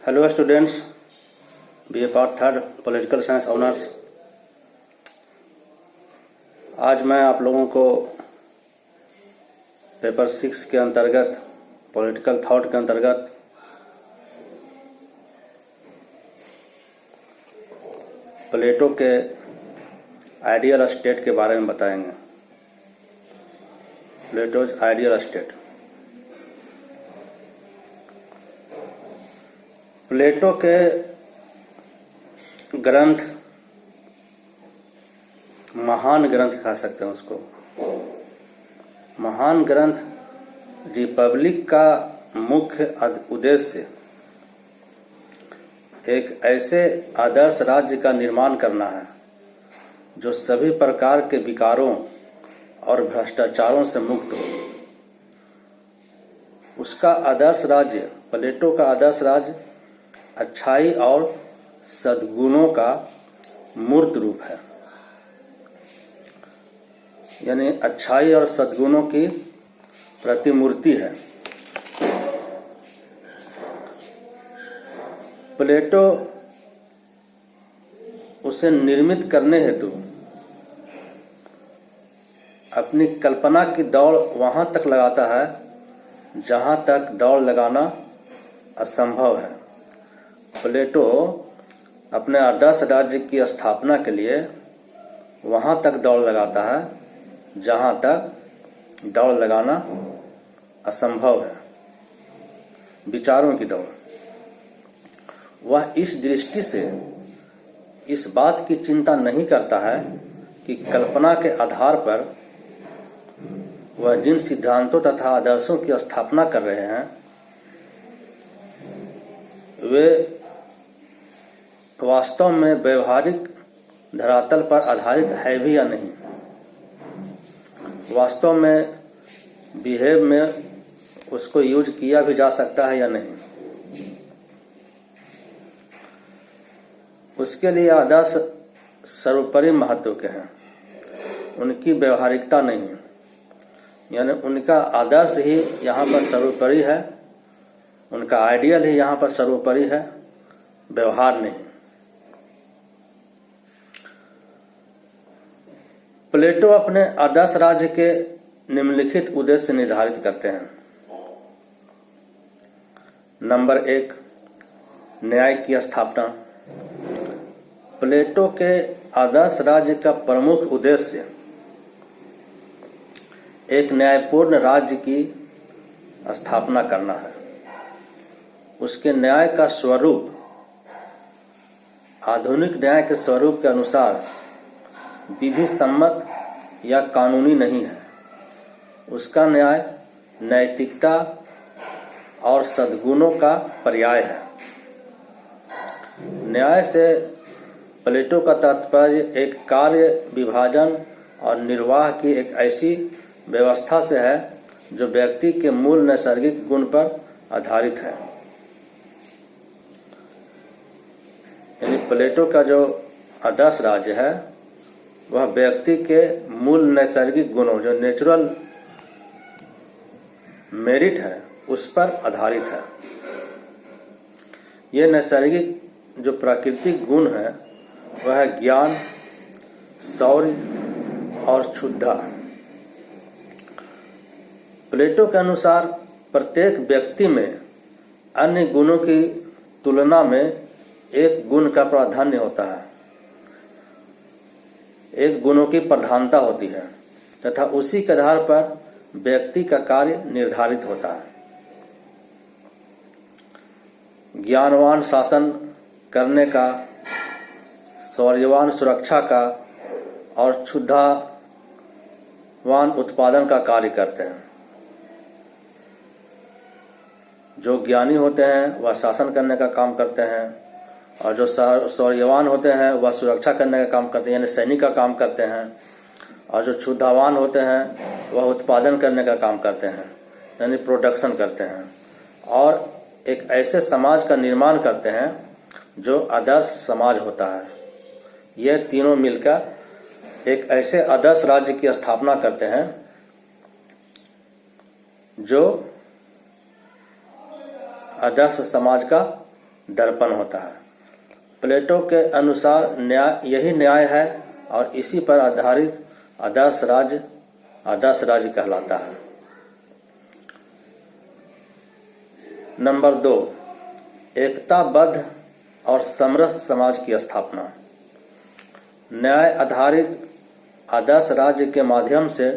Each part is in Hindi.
Hello students, BA part third political science honours. आज मैं आप लोगों को पेपर 6 के अंतर्गत पॉलिटिकल थॉट के अंतर्गत प्लेटो के आइडियल स्टेट के बारे में बताएंगे। Plato's ideal state. प्लेटो के ग्रंथ, महान ग्रंथ कह सकते हैं उसको। महान ग्रंथ रिपब्लिक का मुख्य उद्देश्य एक ऐसे आदर्श राज्य का निर्माण करना है जो सभी प्रकार के विकारों और भ्रष्टाचारों से मुक्त हो। उसका आदर्श राज्य, प्लेटो का आदर्श राज्य अच्छाई और सद्गुणों का मूर्त रूप है, यानी अच्छाई और सद्गुणों की प्रतिमूर्ति है। प्लेटो उसे निर्मित करने हेतु अपनी कल्पना की दौड़ वहां तक लगाता है जहां तक दौड़ लगाना असंभव है। प्लेटो अपने आदर्श राज्य की स्थापना के लिए वहां तक दौड़ लगाता है जहां तक दौड़ लगाना असंभव है, विचारों की दौड़। वह इस दृष्टि से इस बात की चिंता नहीं करता है कि कल्पना के आधार पर वह जिन सिद्धांतों तथा आदर्शों की स्थापना कर रहे हैं वे वास्तव में व्यवहारिक धरातल पर आधारित है भी या नहीं, वास्तव में बिहेव में उसको यूज किया भी जा सकता है या नहीं। उसके लिए आदर्श सर्वोपरि महत्व के हैं, उनकी व्यवहारिकता नहीं, यानी उनका आदर्श ही यहाँ पर सर्वोपरि है, उनका आइडियल ही यहाँ पर सर्वोपरि है, व्यवहार नहीं। प्लेटो अपने आदर्श राज्य के निम्नलिखित उद्देश्य निर्धारित करते हैं। नंबर 1, न्याय की स्थापना। प्लेटो के आदर्श राज्य का प्रमुख उद्देश्य एक न्यायपूर्ण राज्य की स्थापना करना है। उसके न्याय का स्वरूप आधुनिक न्याय के स्वरूप के अनुसार विधि सम्मत या कानूनी नहीं है। उसका न्याय नैतिकता और सद्गुणों का पर्याय है। न्याय से प्लेटो का तात्पर्य एक कार्य विभाजन और निर्वाह की एक ऐसी व्यवस्था से है जो व्यक्ति के मूल नैसर्गिक गुण पर आधारित है। यानी प्लेटो का जो आदर्श राज्य है वह व्यक्ति के मूल नैसर्गिक गुणों, जो नेचुरल मेरिट है, उस पर आधारित है। ये नैसर्गिक जो प्राकृतिक गुण है वह है ज्ञान, शौर्य और क्षुधा। प्लेटो के अनुसार प्रत्येक व्यक्ति में अन्य गुणों की तुलना में एक गुण का प्राधान्य होता है, एक गुणों की प्रधानता होती है तथा उसी के आधार पर व्यक्ति का कार्य निर्धारित होता है। ज्ञानवान शासन करने का, शौर्यवान सुरक्षा का और क्षुधावान उत्पादन का कार्य करते हैं। जो ज्ञानी होते हैं वह शासन करने का काम करते हैं और जो शौर्यवान होते हैं वह सुरक्षा करने का काम करते हैं, यानी सैनिक का काम करते हैं। और जो क्षुधावान होते हैं वह उत्पादन करने का काम करते हैं, यानी प्रोडक्शन करते हैं और एक ऐसे समाज का निर्माण करते हैं जो आदर्श समाज होता है। ये तीनों मिलकर एक ऐसे आदर्श राज्य की स्थापना करते हैं जो आदर्श समाज का दर्पण होता है। प्लेटो के अनुसार यही न्याय है और इसी पर आधारित आदर्श राज्य कहलाता है। नंबर 2, एकताबद्ध और समरस समाज की स्थापना। न्याय आधारित आदर्श राज्य के माध्यम से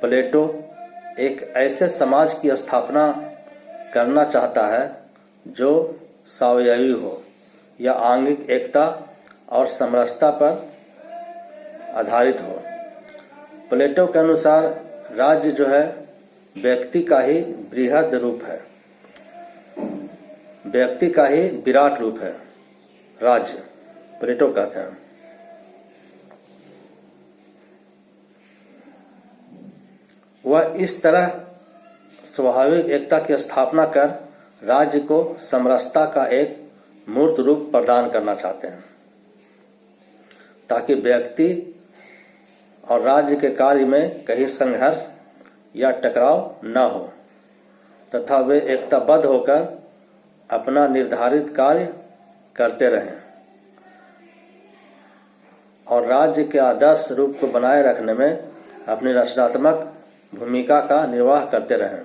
प्लेटो एक ऐसे समाज की स्थापना करना चाहता है जो स्वावयवी हो या आंगिक एकता और समरसता पर आधारित हो। प्लेटो के अनुसार राज्य जो है व्यक्ति का ही बृहद रूप है, व्यक्ति का ही विराट रूप है राज्य, प्लेटो कहते हैं। वह इस तरह स्वाभाविक एकता की स्थापना कर राज्य को समरसता का एक मूर्त रूप प्रदान करना चाहते हैं, ताकि व्यक्ति और राज्य के कार्य में कहीं संघर्ष या टकराव न हो तथा वे एकताबद्ध होकर अपना निर्धारित कार्य करते रहें और राज्य के आदर्श रूप को बनाए रखने में अपनी रचनात्मक भूमिका का निर्वाह करते रहें।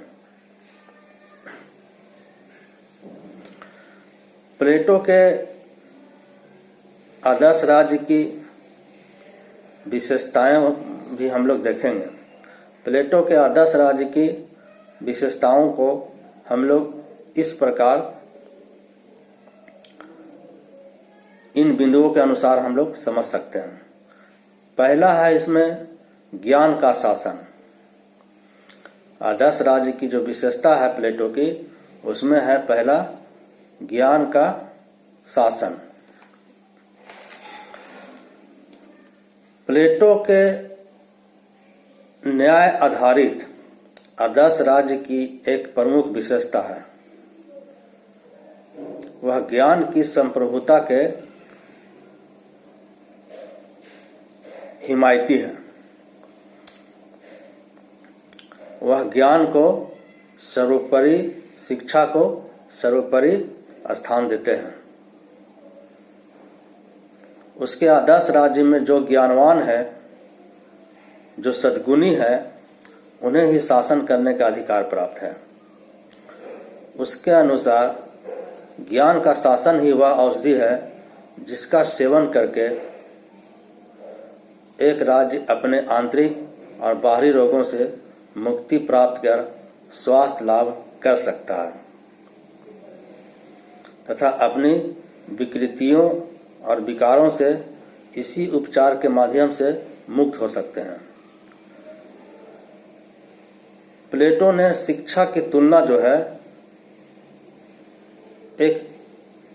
प्लेटो के आदर्श राज्य की विशेषताएं भी हम लोग देखेंगे। प्लेटो के आदर्श राज्य की विशेषताओं को हम लोग इस प्रकार इन बिंदुओं के अनुसार हम लोग समझ सकते हैं। पहला है इसमें ज्ञान का शासन। आदर्श राज्य की जो विशेषता है प्लेटो की, उसमें है पहला ज्ञान का शासन। प्लेटो के न्याय आधारित आदर्श राज्य की एक प्रमुख विशेषता है, वह ज्ञान की संप्रभुता के हिमायती है। वह ज्ञान को सर्वोपरि, शिक्षा को सर्वोपरि स्थान देते हैं। उसके आदर्श राज्य में जो ज्ञानवान है, जो सद्गुणी है, उन्हें ही शासन करने का अधिकार प्राप्त है। उसके अनुसार ज्ञान का शासन ही वह औषधि है जिसका सेवन करके एक राज्य अपने आंतरिक और बाहरी रोगों से मुक्ति प्राप्त कर स्वास्थ्य लाभ कर सकता है तथा अपनी विकृतियों और विकारों से इसी उपचार के माध्यम से मुक्त हो सकते हैं। प्लेटो ने शिक्षा की तुलना जो है एक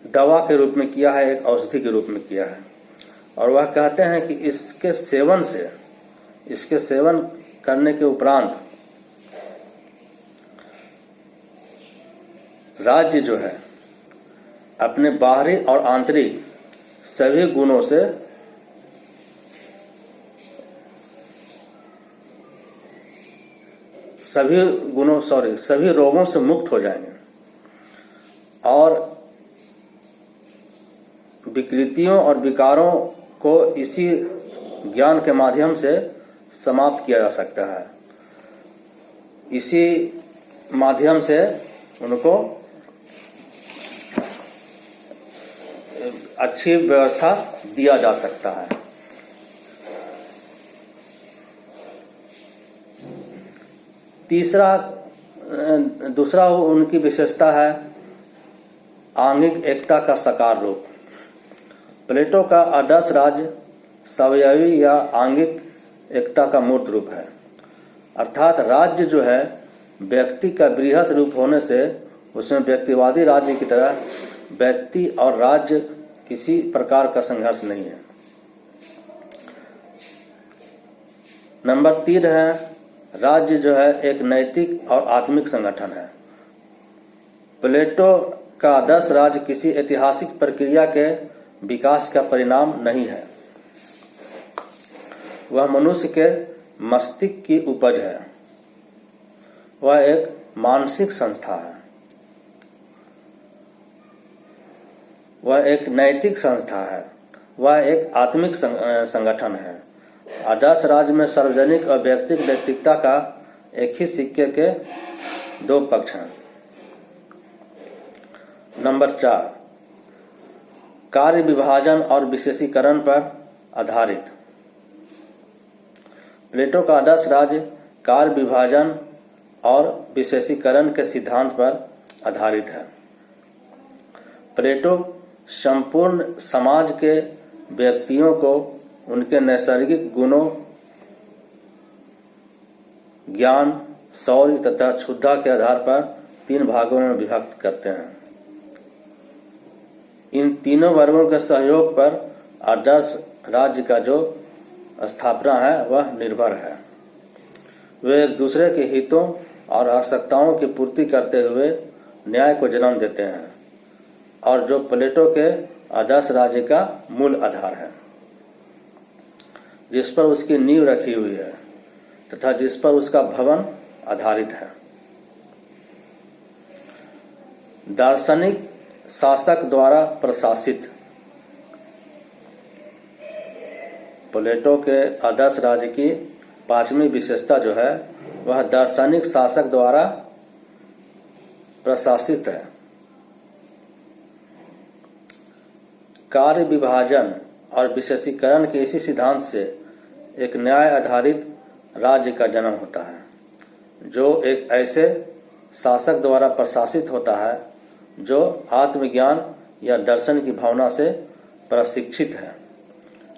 दवा के रूप में किया है, एक औषधि के रूप में किया है, और वह कहते हैं कि इसके सेवन करने के उपरांत राज्य जो है अपने बाहरी और आंतरिक सभी गुणों से सभी रोगों से मुक्त हो जाएंगे और विकृतियों और विकारों को इसी ज्ञान के माध्यम से समाप्त किया जा सकता है। इसी माध्यम से उनको अच्छी व्यवस्था दिया जा सकता है। दूसरा उनकी विशेषता है आंगिक एकता का साकार रूप। प्लेटो का आदर्श राज्य स्वावयवी या आंगिक एकता का मूर्त रूप है, अर्थात राज्य जो है व्यक्ति का बृहत रूप होने से उसमें व्यक्तिवादी राज्य की तरह व्यक्ति और राज्य किसी प्रकार का संघर्ष नहीं है। नंबर 3 है राज्य जो है एक नैतिक और आत्मिक संगठन है। प्लेटो का आदर्श राज्य किसी ऐतिहासिक प्रक्रिया के विकास का परिणाम नहीं है, वह मनुष्य के मस्तिष्क की उपज है। वह एक मानसिक संस्था है। वह एक नैतिक संस्था है, वह एक आत्मिक संगठन है। आदर्श राज्य में सार्वजनिक और व्यक्तिगत नैतिकता का एक ही सिक्के के दो पक्ष हैं। नंबर 4, कार्य विभाजन और विशेषीकरण पर आधारित। प्लेटो का आदर्श राज्य कार्य विभाजन और विशेषीकरण के सिद्धांत पर आधारित है। प्लेटो संपूर्ण समाज के व्यक्तियों को उनके नैसर्गिक गुणों, ज्ञान, शौर्य तथा क्षुधा के आधार पर 3 भागों में विभक्त करते हैं। इन तीनों वर्गों के सहयोग पर आदर्श राज्य का जो स्थापना है वह निर्भर है। वे एक दूसरे के हितों और आवश्यकताओं की पूर्ति करते हुए न्याय को जन्म देते हैं और जो प्लेटो के आदर्श राज्य का मूल आधार है, जिस पर उसकी नींव रखी हुई है तथा जिस पर उसका भवन आधारित है। दार्शनिक शासक द्वारा प्रशासित। प्लेटो के आदर्श राज्य की 5वीं विशेषता जो है वह दार्शनिक शासक द्वारा प्रशासित है। कार्य विभाजन और विशेषीकरण के इसी सिद्धांत से एक न्याय आधारित राज्य का जन्म होता है, जो एक ऐसे शासक द्वारा प्रशासित होता है जो आत्मज्ञान या दर्शन की भावना से प्रशिक्षित है,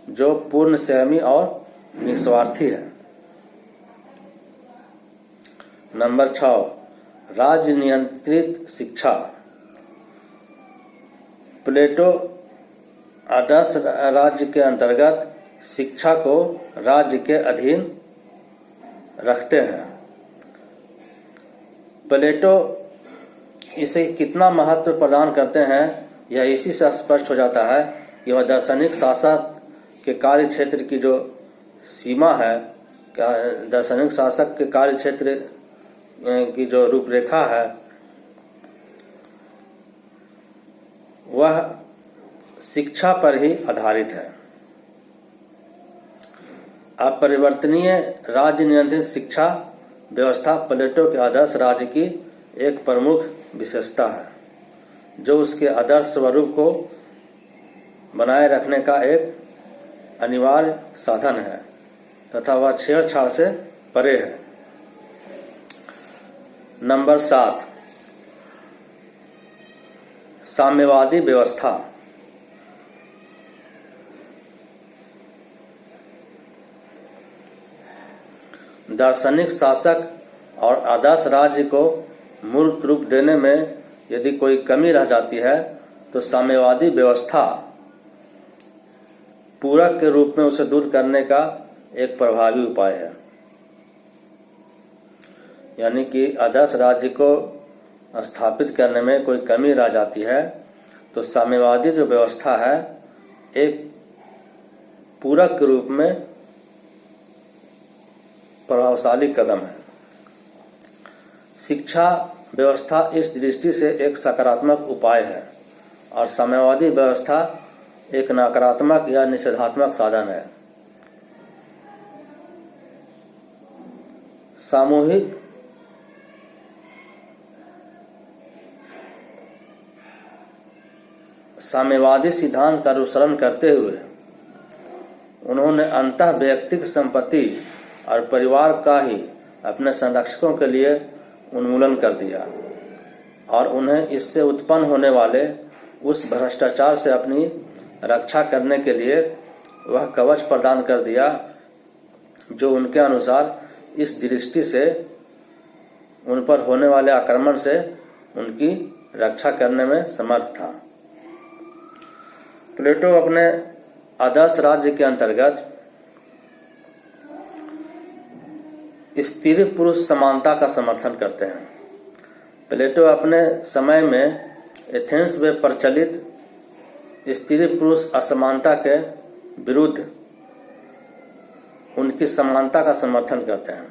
जो पूर्ण संयमी और निस्वार्थी है। नंबर 6, राज्य नियंत्रित शिक्षा। प्लेटो आदर्श राज्य के अंतर्गत शिक्षा को राज्य के अधीन रखते हैं। प्लेटो इसे कितना महत्व प्रदान करते हैं यह इसी से स्पष्ट हो जाता है कि वह दार्शनिक शासक के कार्य क्षेत्र की जो सीमा है, दार्शनिक शासक के कार्य क्षेत्र की जो रूपरेखा है वह शिक्षा पर ही आधारित है। अपरिवर्तनीय राज्य नियंत्रित शिक्षा व्यवस्था प्लेटो के आदर्श राज्य की एक प्रमुख विशेषता है, जो उसके आदर्श स्वरूप को बनाए रखने का एक अनिवार्य साधन है तथा वह छेड़छाड़ से परे है। नंबर 7, साम्यवादी व्यवस्था। दार्शनिक शासक और आदर्श राज्य को मूर्त रूप देने में यदि कोई कमी रह जाती है तो साम्यवादी व्यवस्था पूरक के रूप में उसे दूर करने का एक प्रभावी उपाय है। यानी कि आदर्श राज्य को स्थापित करने में कोई कमी रह जाती है तो साम्यवादी जो व्यवस्था है एक पूरक के रूप में प्रभावशाली कदम है। शिक्षा व्यवस्था इस दृष्टि से एक सकारात्मक उपाय है और साम्यवादी व्यवस्था एक नकारात्मक या निषेधात्मक साधन है। सामूहिक साम्यवादी सिद्धांत का अनुसरण करते हुए उन्होंने अंतः व्यक्तिगत संपत्ति और परिवार का ही अपने संरक्षकों के लिए उन्मूलन कर दिया और उन्हें इससे उत्पन्न होने वाले उस भ्रष्टाचार से अपनी रक्षा करने के लिए वह कवच प्रदान कर दिया जो उनके अनुसार इस दृष्टि से उन पर होने वाले आक्रमण से उनकी रक्षा करने में समर्थ था। प्लेटो अपने आदर्श राज्य के अंतर्गत स्त्री पुरुष समानता का समर्थन करते हैं। प्लेटो अपने समय में एथेंस में प्रचलित स्त्री पुरुष असमानता के विरुद्ध उनकी समानता का समर्थन करते हैं।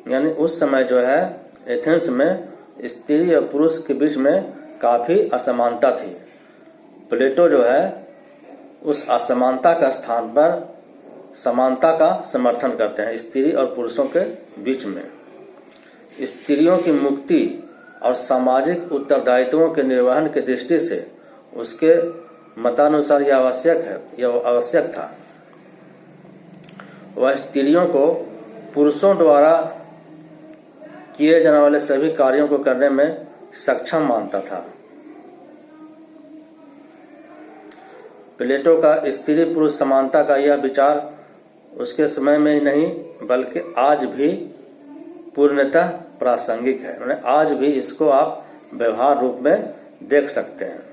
यानी उस समय जो है एथेंस में स्त्री और पुरुष के बीच में काफी असमानता थी। प्लेटो जो है उस असमानता का स्थान पर समानता का समर्थन करते हैं स्त्री और पुरुषों के बीच में। स्त्रियों की मुक्ति और सामाजिक उत्तरदायित्वों के निर्वहन की दृष्टि से उसके मतानुसार यह आवश्यक था। वह स्त्रियों को पुरुषों द्वारा किए जाने वाले सभी कार्यों को करने में सक्षम मानता था। प्लेटो का स्त्री पुरुष समानता का यह विचार उसके समय में ही नहीं बल्कि आज भी पूर्णतः प्रासंगिक है। आज भी इसको आप व्यवहार रूप में देख सकते हैं।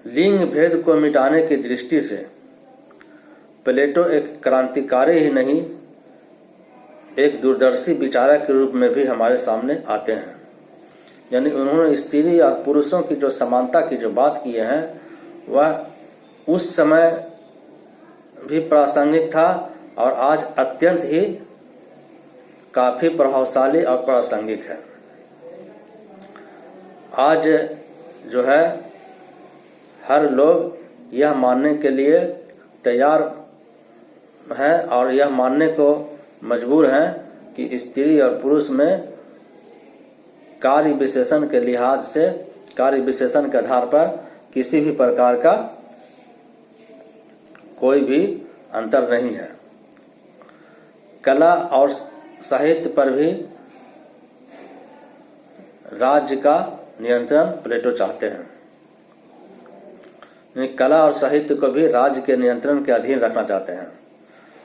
लिंग भेद को मिटाने की दृष्टि से प्लेटो एक क्रांतिकारी ही नहीं एक दूरदर्शी विचारक के रूप में भी हमारे सामने आते हैं। यानी उन्होंने स्त्री और पुरुषों की जो समानता की जो बात की है वह उस समय भी प्रासंगिक था और आज अत्यंत ही काफी प्रभावशाली और प्रासंगिक है। आज जो है हर लोग यह मानने के लिए तैयार हैं और यह मानने को मजबूर हैं कि स्त्री और पुरुष में कार्य विशेषण के लिहाज से कार्य विशेषण के आधार पर किसी भी प्रकार का कोई भी अंतर नहीं है। कला और साहित्य पर भी राज्य का नियंत्रण प्लेटो चाहते हैं। कला और साहित्य को भी राज्य के नियंत्रण के अधीन रखना चाहते हैं।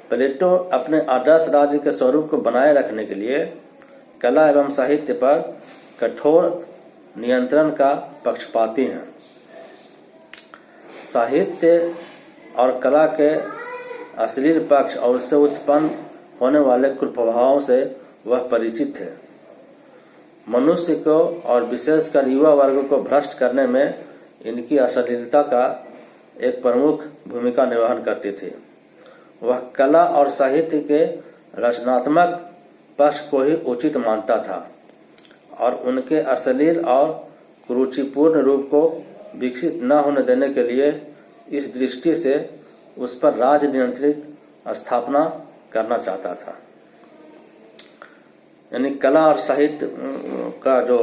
प्लेटो अपने आदर्श राज्य के स्वरूप को बनाए रखने के लिए कला एवं साहित्य पर कठोर नियंत्रण का पक्षपाती हैं। साहित्य और कला के अश्लील पक्ष और उससे उत्पन्न होने वाले कुप्रभावों से वह परिचित थे। मनुष्य को और विशेषकर युवा वर्ग को भ्रष्ट करने में इनकी अश्लीलता का एक प्रमुख भूमिका निर्वहन करती थी। वह कला और साहित्य के रचनात्मक पक्ष को ही उचित मानता था और उनके अश्लील और कुरुचिपूर्ण रूप को विकसित न होने देने के लिए इस दृष्टि से उस पर राज नियंत्रित स्थापना करना चाहता था। यानी कला और साहित्य का जो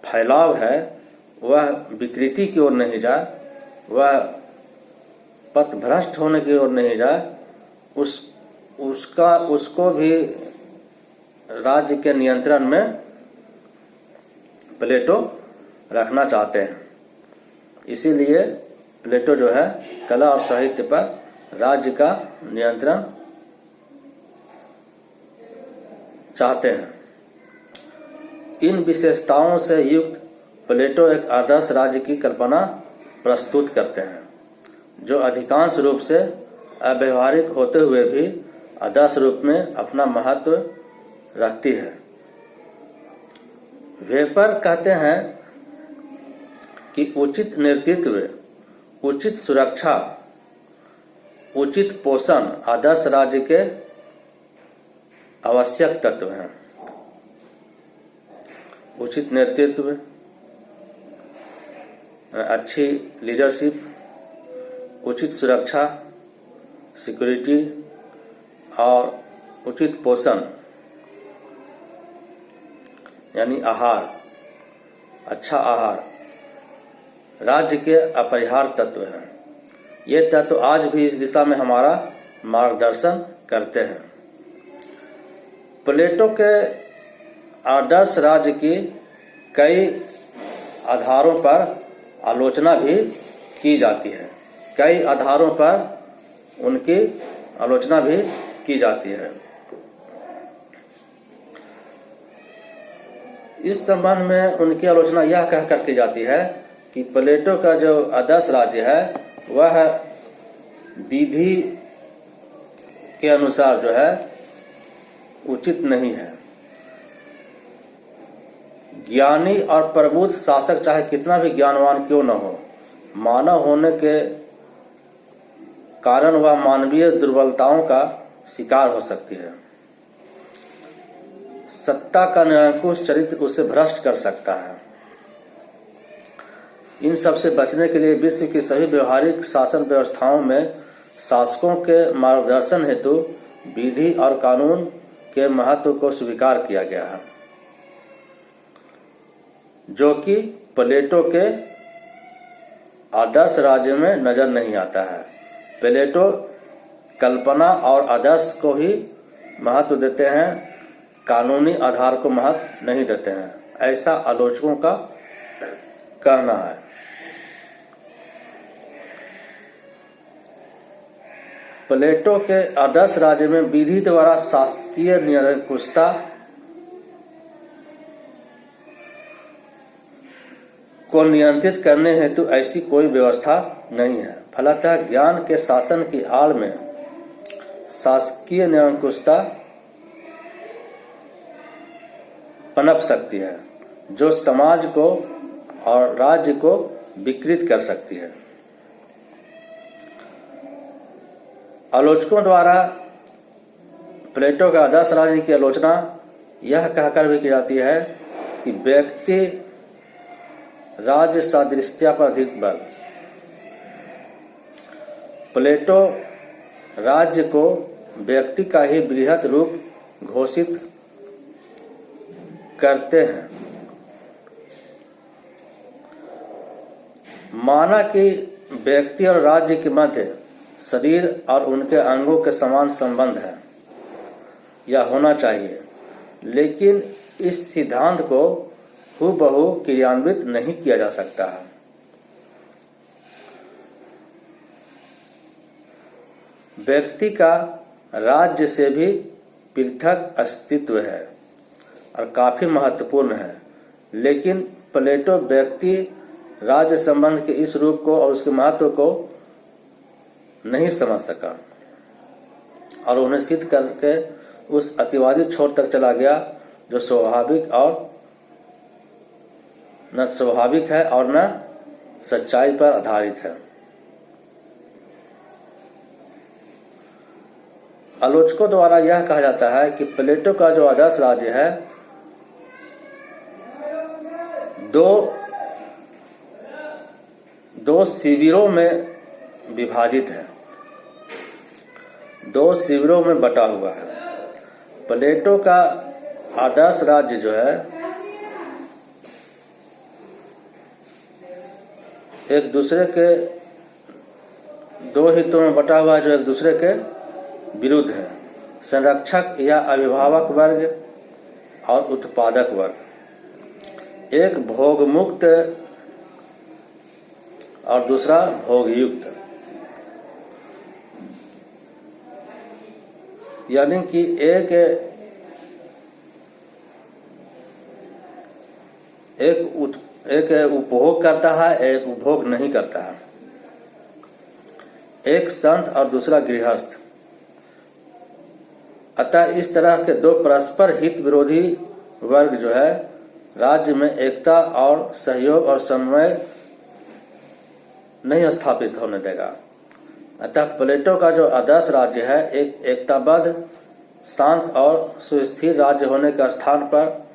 फैलाव है वह विकृति की ओर नहीं जाए, वह पथभ्रष्ट होने की ओर नहीं जाए, उसको भी राज्य के नियंत्रण में प्लेटो रखना चाहते हैं। इसीलिए प्लेटो जो है कला और साहित्य पर राज्य का नियंत्रण चाहते हैं। इन विशेषताओं से युक्त प्लेटो एक आदर्श राज्य की कल्पना प्रस्तुत करते हैं जो अधिकांश रूप से अव्यवहारिक होते हुए भी आदर्श रूप में अपना महत्व रखती है। वेपर कहते हैं कि उचित नेतृत्व, उचित सुरक्षा, उचित पोषण आदर्श राज्य के आवश्यक तत्व हैं। उचित नेतृत्व, अच्छी लीडरशिप, उचित सुरक्षा, सिक्योरिटी और उचित पोषण यानी आहार, अच्छा आहार राज्य के अपरिहार्य तत्व हैं। ये तत्व आज भी इस दिशा में हमारा मार्गदर्शन करते हैं। प्लेटो के आदर्श राज्य की कई आधारों पर आलोचना भी की जाती है। कई आधारों पर उनकी आलोचना भी की जाती है। इस संबंध में उनकी आलोचना यह कहकर की जाती है कि प्लेटो का जो आदर्श राज्य है वह विधि के अनुसार जो है उचित नहीं है। ज्ञानी और प्रबुद्ध शासक चाहे कितना भी ज्ञानवान क्यों न हो, मानव होने के कारण वह मानवीय दुर्बलताओं का शिकार हो सकती है। सत्ता का निरंकुश चरित्र उसे भ्रष्ट कर सकता है। इन सब से बचने के लिए विश्व की सभी व्यवहारिक शासन व्यवस्थाओं में शासकों के मार्गदर्शन हेतु विधि और कानून के महत्व को स्वीकार किया गया है, जो कि प्लेटो के आदर्श राज्य में नजर नहीं आता है। प्लेटो कल्पना और आदर्श को ही महत्व देते हैं, कानूनी आधार को महत्व नहीं देते हैं, ऐसा आलोचकों का कहना है। प्लेटो के आदर्श राज्य में विधि द्वारा शासकीय निरंकुशता को नियंत्रित करने हेतु ऐसी कोई व्यवस्था नहीं है। फलतः ज्ञान के शासन की आड़ में शासकीय निरंकुशता पनप सकती है, जो समाज को और राज्य को विकृत कर सकती है। आलोचकों द्वारा प्लेटो के आदर्श राज्य की आलोचना यह कहकर भी की जाती है कि व्यक्ति राज्य सादृश्यता पर अधिक बल। प्लेटो राज्य को व्यक्ति का ही बृहत रूप घोषित करते हैं। माना कि व्यक्ति और राज्य के मध्य शरीर और उनके अंगों के समान संबंध है या होना चाहिए, लेकिन इस सिद्धांत को हूबहू क्रियान्वित नहीं किया जा सकता है। व्यक्ति का राज्य से भी पृथक अस्तित्व है और काफी महत्वपूर्ण है, लेकिन प्लेटो व्यक्ति राज्य संबंध के इस रूप को और उसके महत्व को नहीं समझ सका और उन्हें सिद्ध करके उस अतिवादी छोर तक चला गया जो स्वाभाविक और न स्वाभाविक है और न सच्चाई पर आधारित है। आलोचकों द्वारा यह कहा जाता है कि प्लेटो का जो आदर्श राज्य है दो शिविरों में विभाजित है, दो शिविरों में बटा हुआ है। प्लेटो का आदर्श राज्य जो है एक दूसरे के दो हितों में बटा हुआ है जो एक दूसरे के विरुद्ध है। संरक्षक या अभिभावक वर्ग और उत्पादक वर्ग, एक भोग मुक्त और दूसरा भोग युक्त। यानी कि एक उपभोग करता है, एक उपभोग नहीं करता है। एक संत और दूसरा गृहस्थ। अतः इस तरह के दो परस्पर हित विरोधी वर्ग जो है राज्य में एकता और सहयोग और समन्वय नहीं स्थापित होने देगा। अतः प्लेटो का जो आदर्श राज्य है एक एकताबद्ध, शांत और सुस्थिर राज्य होने के स्थान पर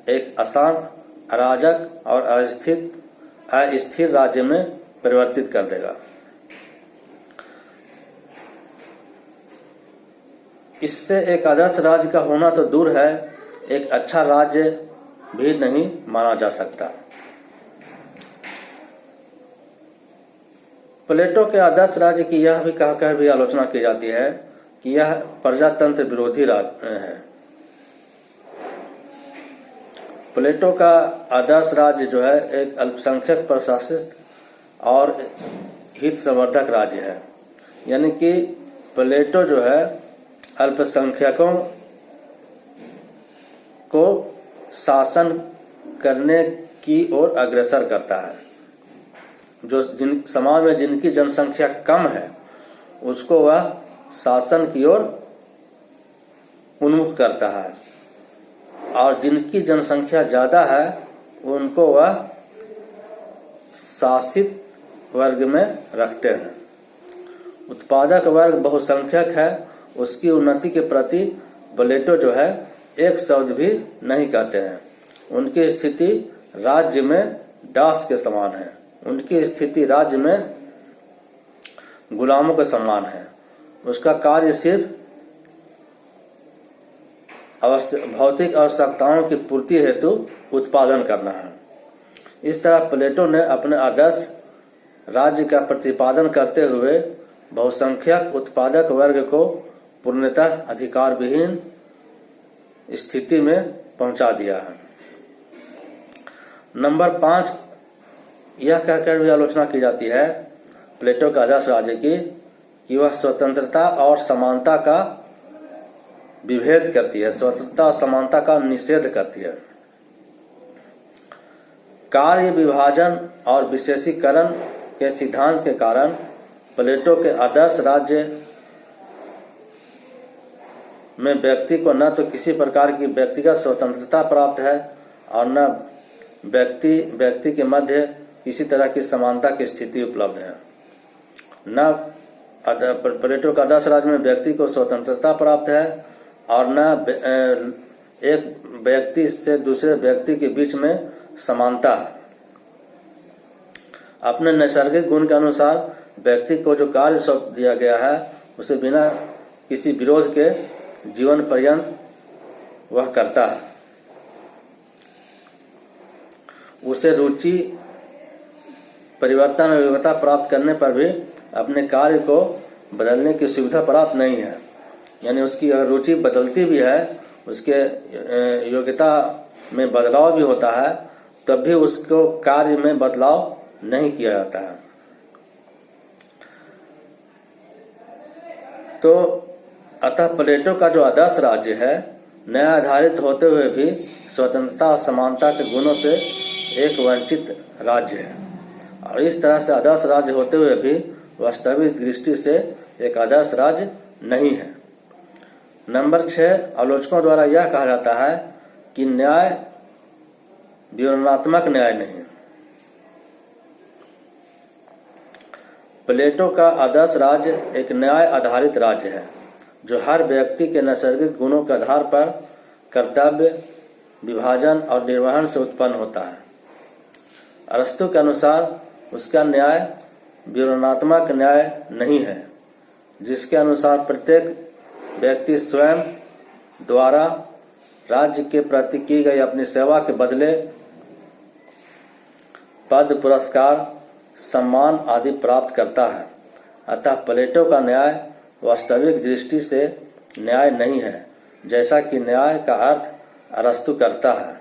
एक अशांत, अराजक और अस्थिर राज्य में परिवर्तित कर देगा। इससे एक आदर्श राज्य का होना तो दूर है, एक अच्छा राज्य भी नहीं माना जा सकता। प्लेटो के आदर्श राज्य की यह भी कहकर भी आलोचना की जाती है कि यह प्रजातंत्र विरोधी राज्य है। प्लेटो का आदर्श राज्य जो है एक अल्पसंख्यक प्रशासित और हित संवर्धक राज्य है। यानी कि प्लेटो जो है अल्पसंख्यकों को शासन करने की ओर अग्रसर करता है। जो समाज में जिनकी जनसंख्या कम है उसको वह शासन की ओर उन्मुख करता है और जिनकी जनसंख्या ज्यादा है उनको वह शासित वर्ग में रखते हैं। उत्पादक वर्ग बहुसंख्यक है, उसकी उन्नति के प्रति प्लेटो जो है एक शब्द भी नहीं कहते हैं। उनकी स्थिति राज्य में दास के समान है। उनकी स्थिति राज्य में गुलामों के समान है। उसका कार्य सिर्फ भौतिक आवश्यकताओं की पूर्ति हेतु उत्पादन करना है। इस तरह प्लेटो ने अपने आदर्श राज्य का प्रतिपादन करते हुए बहुसंख्यक उत्पादक वर्ग को पूर्णतः अधिकार विहीन स्थिति में पहुंचा दिया है। नंबर 5, यह कहकर भी आलोचना की जाती है प्लेटो के आदर्श राज्य की कि वह स्वतंत्रता और समानता का विभेद करती है, स्वतंत्रता और समानता का निषेध करती है। कार्य विभाजन और विशेषीकरण के सिद्धांत के कारण प्लेटो के आदर्श राज्य में व्यक्ति को न तो किसी प्रकार की व्यक्तिगत स्वतंत्रता प्राप्त है और न व्यक्ति के मध्य किसी तरह की समानता की स्थिति उपलब्ध है। न प्लेटो का आदर्श राज्य में व्यक्ति को स्वतंत्रता प्राप्त है और न एक व्यक्ति से दूसरे व्यक्ति के बीच में समानता है। अपने नैसर्गिक गुण के अनुसार व्यक्ति को जो कार्य सौंप दिया गया है उसे बिना किसी विरोध के जीवन पर्यंत वह करता है। उसे रुचि परिवर्तन और विविधता प्राप्त करने पर भी अपने कार्य को बदलने की सुविधा प्राप्त नहीं है। यानी उसकी अगर रुचि बदलती भी है, उसके योग्यता में बदलाव भी होता है, तब भी उसको कार्य में बदलाव नहीं किया जाता है। तो अतः प्लेटो का जो आदर्श राज्य है न्याय आधारित होते हुए भी स्वतंत्रता और समानता के गुणों से एक वंचित राज्य है और इस तरह से आदर्श राज्य होते हुए भी वास्तविक दृष्टि से एक आदर्श राज्य नहीं है। नंबर 6, आलोचकों द्वारा यह कहा जाता है कि न्याय विवरणात्मक न्याय नहीं। प्लेटो का आदर्श राज्य एक न्याय आधारित राज्य है जो हर व्यक्ति के नैसर्गिक गुणों के आधार पर कर्तव्य, विभाजन और निर्वहन से उत्पन्न होता है। अरस्तु के अनुसार उसका न्याय विवरणात्मक न्याय नहीं है, जिसके अनुसार प्रत्येक व्यक्ति स्वयं द्वारा राज्य के प्रति की गई अपनी सेवा के बदले पद, पुरस्कार, सम्मान आदि प्राप्त करता है। अतः प्लेटो का न्याय वास्तविक दृष्टि से न्याय नहीं है, जैसा कि न्याय का अर्थ अरस्तु करता है।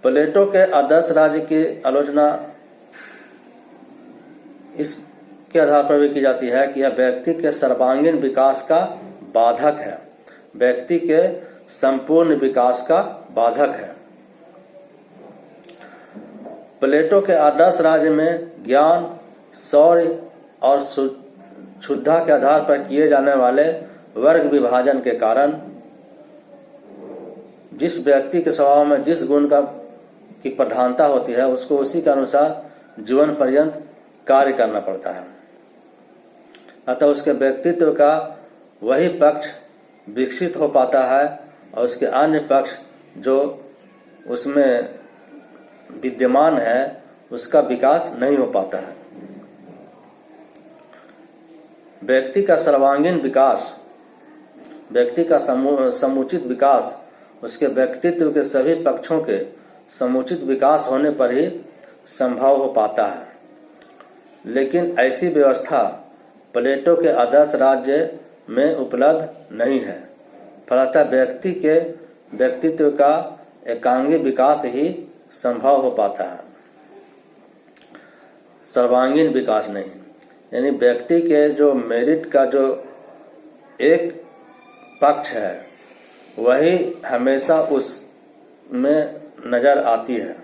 प्लेटो के आदर्श राज्य की आलोचना इसके आधार पर भी की जाती है कि यह व्यक्ति के सर्वांगीण विकास का बाधक है, व्यक्ति के संपूर्ण विकास का बाधक है। प्लेटो के आदर्श राज्य में ज्ञान, शौर्य और शुद्धता के आधार पर किए जाने वाले वर्ग विभाजन के कारण जिस व्यक्ति के स्वभाव में जिस गुण की प्रधानता होती है उसको उसी के अनुसार जीवन पर्यंत कार्य करना पड़ता है। अतः उसके व्यक्तित्व का वही पक्ष विकसित हो पाता है और उसके अन्य पक्ष जो उसमें विद्यमान है उसका विकास नहीं हो पाता है। व्यक्ति का सर्वांगीण विकास, व्यक्ति का समुचित विकास उसके व्यक्तित्व के सभी पक्षों के समुचित विकास होने पर ही संभव हो पाता है। लेकिन ऐसी व्यवस्था प्लेटो के आदर्श राज्य में उपलब्ध नहीं है। फलतः व्यक्ति के व्यक्तित्व का एकांगी विकास ही संभव हो पाता है, सर्वांगीण विकास नहीं। यानी व्यक्ति के जो मेरिट का जो एक पक्ष है वही हमेशा उसमें नजर आती है,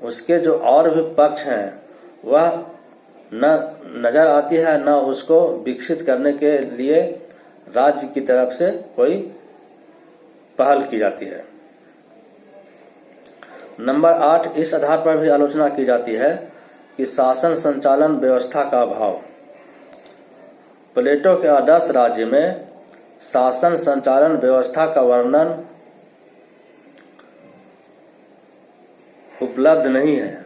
उसके जो और भी पक्ष हैं वह न नजर आती है, न उसको विकसित करने के लिए राज्य की तरफ से कोई पहल की जाती है। नंबर 8, इस आधार पर भी आलोचना की जाती है कि शासन संचालन व्यवस्था का अभाव। प्लेटो के आदर्श राज्य में शासन संचालन व्यवस्था का वर्णन उपलब्ध नहीं है,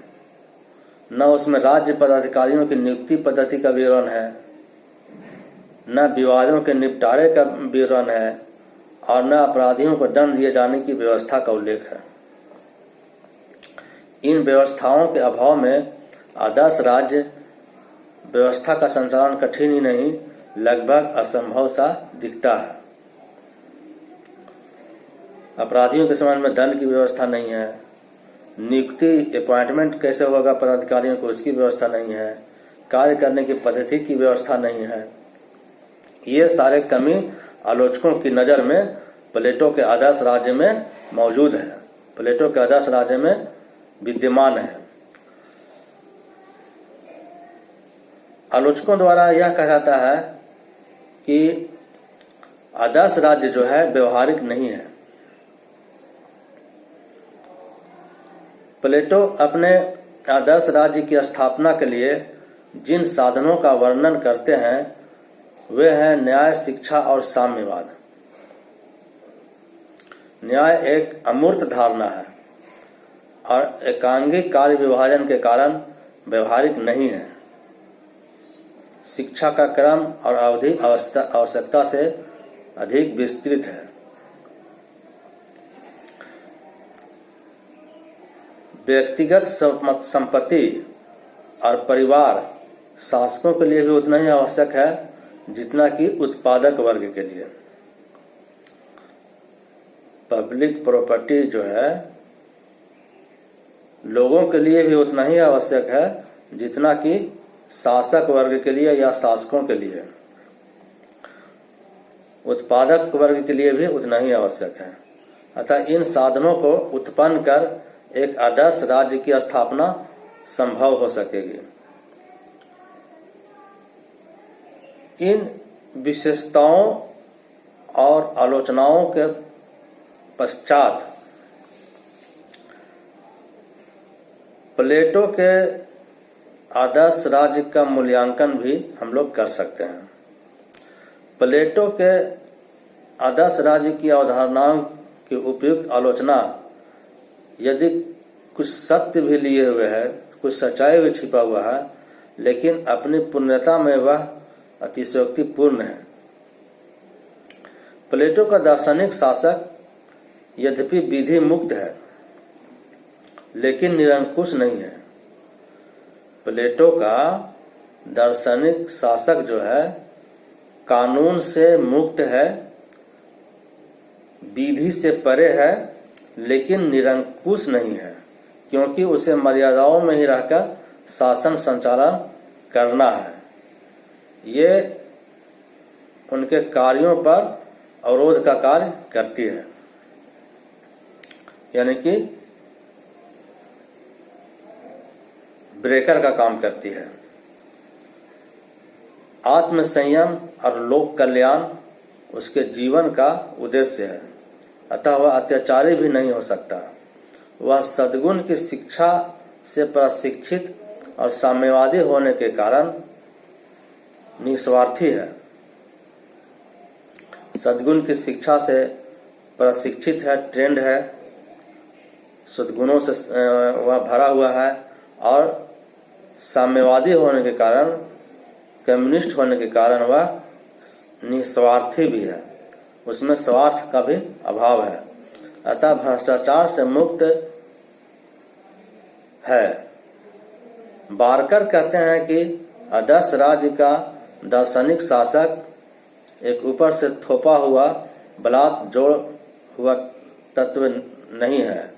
न उसमें राज्य पदाधिकारियों की नियुक्ति पद्धति का विवरण है, न विवादों के निपटारे का विवरण है और न अपराधियों को दंड दिए जाने की व्यवस्था का उल्लेख है। इन व्यवस्थाओं के अभाव में आदर्श राज्य व्यवस्था का संचालन कठिन ही नहीं, लगभग असंभव सा दिखता है। अपराधियों के संबंध में दंड की व्यवस्था नहीं है, नियुक्ति अपॉइंटमेंट कैसे होगा पदाधिकारियों को, उसकी व्यवस्था नहीं है, कार्य करने की पद्धति की व्यवस्था नहीं है। ये सारे कमी आलोचकों की नजर में प्लेटो के आदर्श राज्य में मौजूद है, प्लेटो के आदर्श राज्य में विद्यमान है। आलोचकों द्वारा यह कहा जाता है कि आदर्श राज्य जो है व्यवहारिक नहीं है। प्लेटो अपने आदर्श राज्य की स्थापना के लिए जिन साधनों का वर्णन करते हैं वे हैं न्याय, शिक्षा और साम्यवाद। न्याय एक अमूर्त धारणा है और एकांगिक कार्य विभाजन के कारण व्यवहारिक नहीं है। शिक्षा का क्रम और अवधि आवश्यकता से अधिक विस्तृत है। व्यक्तिगत संपत्ति और परिवार शासकों के लिए भी उतना ही आवश्यक है जितना कि उत्पादक वर्ग के लिए। पब्लिक प्रॉपर्टी जो है लोगों के लिए भी उतना ही आवश्यक है जितना कि शासक वर्ग के लिए या शासकों के लिए। उत्पादक वर्ग के लिए भी उतना ही आवश्यक है। अतः इन साधनों को उत्पन्न कर एक आदर्श राज्य की स्थापना संभव हो सकेगी। इन विशेषताओं और आलोचनाओं के पश्चात प्लेटो के आदर्श राज्य का मूल्यांकन भी हम लोग कर सकते हैं। प्लेटो के आदर्श राज्य की अवधारणाओं की उपयुक्त आलोचना यदि कुछ सत्य भी लिए हुए है, कुछ सच्चाई भी छिपा हुआ है, लेकिन अपनी पूर्णता में वह अतिशयोक्तिपूर्ण है। प्लेटो का दार्शनिक शासक यद्यपि विधि मुक्त है लेकिन निरंकुश नहीं है। प्लेटो का दार्शनिक शासक जो है कानून से मुक्त है, विधि से परे है, लेकिन निरंकुश नहीं है, क्योंकि उसे मर्यादाओं में ही रहकर शासन संचालन करना है। ये उनके कार्यों पर अवरोध का कार्य करती है, यानी कि ब्रेकर का काम करती है। आत्म संयम और लोक कल्याण उसके जीवन का उद्देश्य है, अतः वह अत्याचारी भी नहीं हो सकता। वह सद्गुण की शिक्षा से प्रशिक्षित और साम्यवादी होने के कारण निस्वार्थी है। सद्गुण की शिक्षा से प्रशिक्षित है, ट्रेंड है, सद्गुणों से वह भरा हुआ है और साम्यवादी होने के कारण, कम्युनिस्ट होने के कारण वह निस्वार्थी भी है, उसमें स्वार्थ का भी अभाव है, अतः भ्रष्टाचार से मुक्त है। बारकर कहते हैं कि आदर्श राज्य का दार्शनिक शासक एक ऊपर से थोपा हुआ बलात् जोड़ हुआ तत्व नहीं है,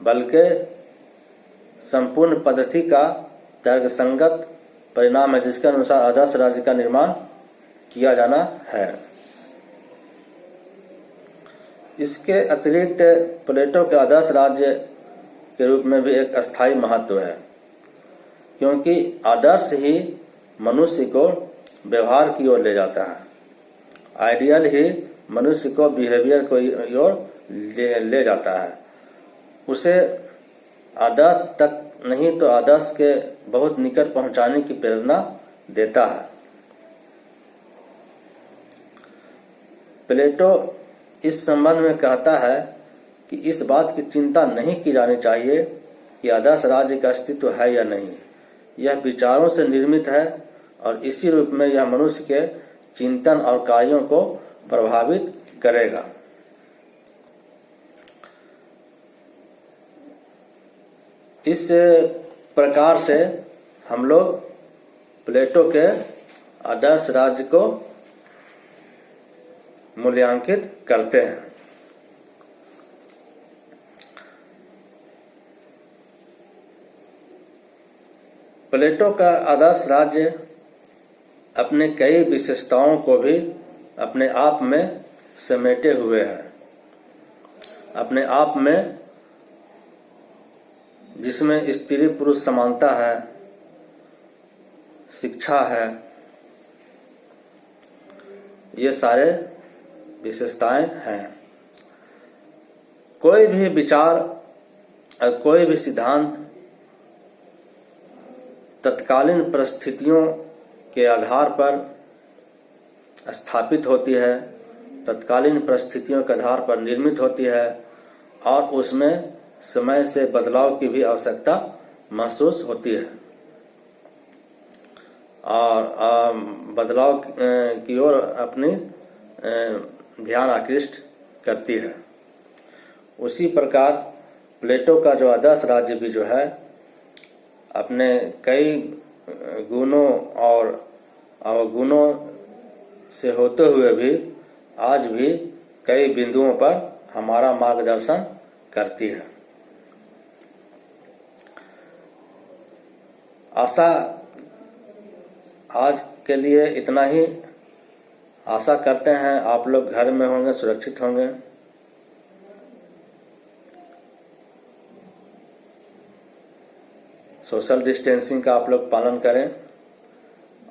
बल्कि संपूर्ण पद्धति का तर्कसंगत परिणाम है, जिसके अनुसार आदर्श राज्य का निर्माण किया जाना है। इसके अतिरिक्त प्लेटो के आदर्श राज्य के रूप में भी एक अस्थायी महत्व है, क्योंकि आदर्श ही मनुष्य को व्यवहार की ओर ले जाता है। आइडियल ही मनुष्य को बिहेवियर को ओर ले जाता है, उसे आदर्श तक नहीं तो आदर्श के बहुत निकट पहुंचाने की प्रेरणा देता है। प्लेटो इस संबंध में कहता है कि इस बात की चिंता नहीं की जानी चाहिए कि आदर्श राज्य का अस्तित्व है या नहीं। यह विचारों से निर्मित है और इसी रूप में यह मनुष्य के चिंतन और कार्यों को प्रभावित करेगा। इस प्रकार से हम लोग प्लेटो के आदर्श राज्य को मूल्यांकित करते हैं। प्लेटो का आदर्श राज्य अपने कई विशेषताओं को भी अपने आप में समेटे हुए है। अपने आप में जिसमें स्त्री पुरुष समानता है, शिक्षा है, ये सारे विशेषताएं हैं। कोई भी विचार और कोई भी सिद्धांत तत्कालीन परिस्थितियों के आधार पर स्थापित होती है, तत्कालीन परिस्थितियों के आधार पर निर्मित होती है और उसमें समय से बदलाव की भी आवश्यकता महसूस होती है और बदलाव की ओर अपनी ध्यान आकृष्ट करती है। उसी प्रकार प्लेटो का जो आदर्श राज्य भी जो है अपने कई गुणों और अवगुणों से होते हुए भी आज भी कई बिंदुओं पर हमारा मार्गदर्शन करती है। आशा आज के लिए इतना ही। आशा करते हैं आप लोग घर में होंगे, सुरक्षित होंगे। सोशल डिस्टेंसिंग का आप लोग पालन करें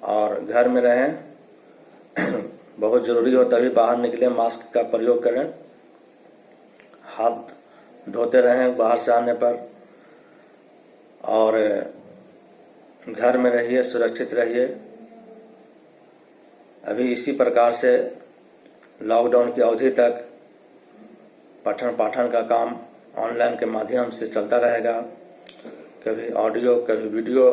और घर में रहें। बहुत जरूरी हो तभी बाहर निकले, मास्क का प्रयोग करें, हाथ धोते रहें बाहर से आने पर और घर में रहिए, सुरक्षित रहिए। अभी इसी प्रकार से लॉकडाउन की अवधि तक पठन पाठन का काम ऑनलाइन के माध्यम से चलता रहेगा, कभी ऑडियो कभी वीडियो।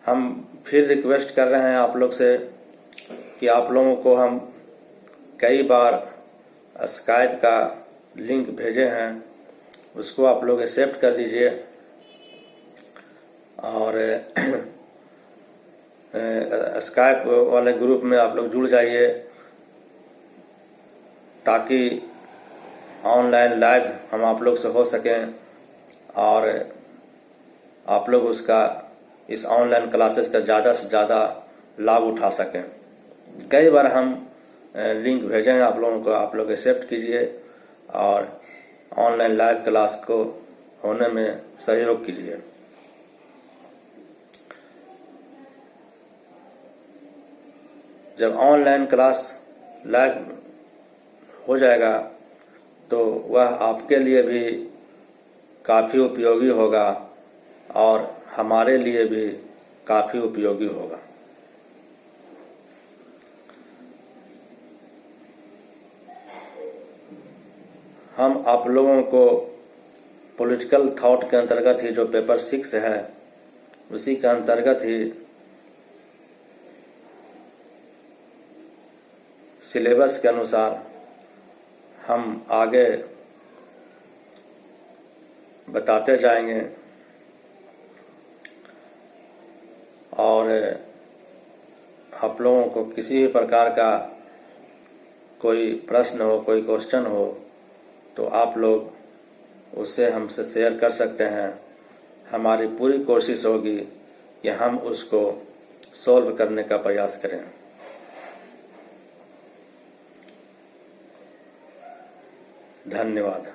हम फिर रिक्वेस्ट कर रहे हैं आप लोग से कि आप लोगों को हम कई बार स्काइप का लिंक भेजे हैं, उसको आप लोग एक्सेप्ट कर लीजिए और स्काइप वाले ग्रुप में आप लोग जुड़ जाइए ताकि ऑनलाइन लाइव हम आप लोग से हो सकें और आप लोग उसका इस ऑनलाइन क्लासेस का ज़्यादा से ज़्यादा लाभ उठा सकें। कई बार हम लिंक भेजे हैं आप लोगों को, आप लोग एक्सेप्ट कीजिए और ऑनलाइन लाइव क्लास को होने में सहयोग कीजिए। जब ऑनलाइन क्लास लाइव हो जाएगा तो वह आपके लिए भी काफ़ी उपयोगी होगा और हमारे लिए भी काफ़ी उपयोगी होगा। हम आप लोगों को पॉलिटिकल थॉट के अंतर्गत ही जो पेपर 6 है उसी के अंतर्गत ही सिलेबस के अनुसार हम आगे बताते जाएंगे और आप लोगों को किसी भी प्रकार का कोई प्रश्न हो, कोई क्वेश्चन हो तो आप लोग उससे हमसे शेयर कर सकते हैं। हमारी पूरी कोशिश होगी कि हम उसको सॉल्व करने का प्रयास करें। धन्यवाद।